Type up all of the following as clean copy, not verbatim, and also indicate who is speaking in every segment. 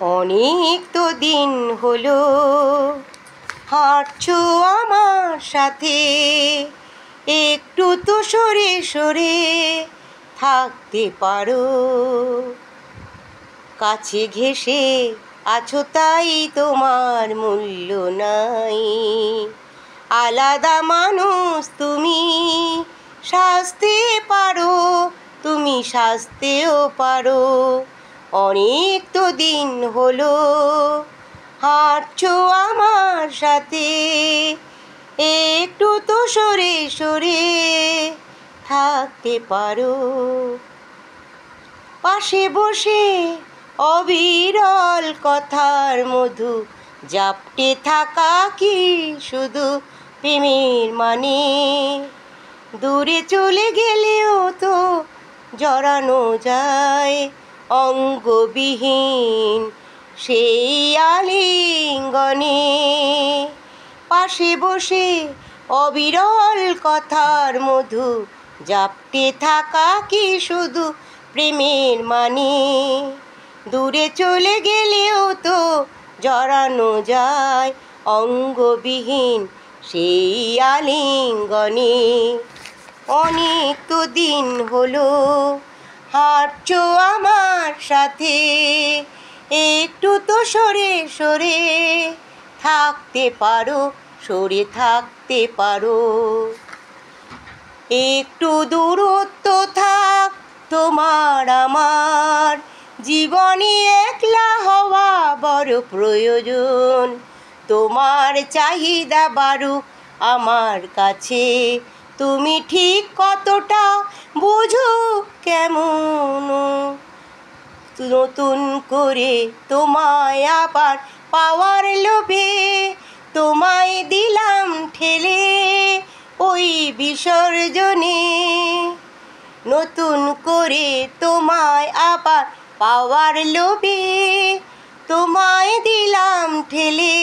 Speaker 1: অনেক তো দিন হলো হাঁটছো আমার সাথে, একটু তো সরে সরে থাকতে পারো। কাছে ঘেঁষে আছো তাই তোমার মূল্য নাই। আলাদা মানুষ তুমি, সাজতে পারো, তুমি সাজতেও পারো। অনেক তো দিন হলো হাঁটছো আমার সাথে, একটু তো সরে সরে থাকতে পারো। পাশে বসে অবিরল কথার মধু জাপটে থাকা কি শুধু প্রেমের মানে? দূরে চলে গেলেও তো জড়ানো যায় অঙ্গবিহীন সেই আলিঙ্গনে। পাশে বসে অবিরল কথার মধু জাপটে থাকা কি শুধু প্রেমের মানে? দূরে চলে গেলেও তো জড়ানো যায় অঙ্গবিহীন সেই আলিঙ্গনে। অনেক তো দিন হলো হাঁটছো আমার সাথে, একটু তো সরে সরে থাকতে পারো, সরে থাকতে পারো। একটু দূরত্ব থাক তোমার আমার, জীবনে একলা হওয়া বড় প্রয়োজন। তোমার চাহিদা বাড়ুক আমার কাছে, তুমি ঠিক কতটা বুঝো কেমন? নতুন করে তোমায় আবার পাওয়ার লোভে তোমায় দিলাম ঠেলে ওই বিসর্জনে। নতুন করে তোমায় আবার পাওয়ার লোভে তোমায় দিলাম ঠেলে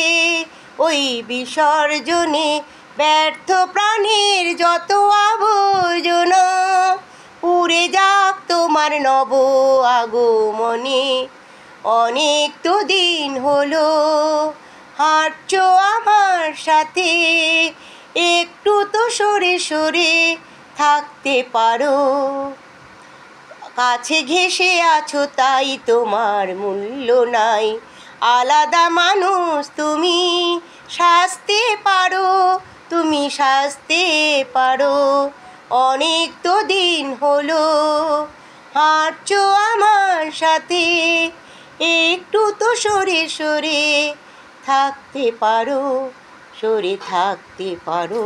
Speaker 1: ওই বিসর্জনে। ব্যর্থ প্রাণের যত আবর্জনা উড়ে যাক তোমার নব আগমনে। অনেক তো দিন হলো হাঁটছো আমার সাথে, একটু তো সরে সরে থাকতে পারো। কাছে ঘেঁষে আছো তাই তোমার মূল্য নাই। আলাদা মানুষ তুমি, সাজতে পারো, তুমি সাজতে পারো। অনেক তো দিন হলো হাঁটছো আমার সাথে, একটু তো সরে সরে থাকতে পারো, সরে থাকতে পারো।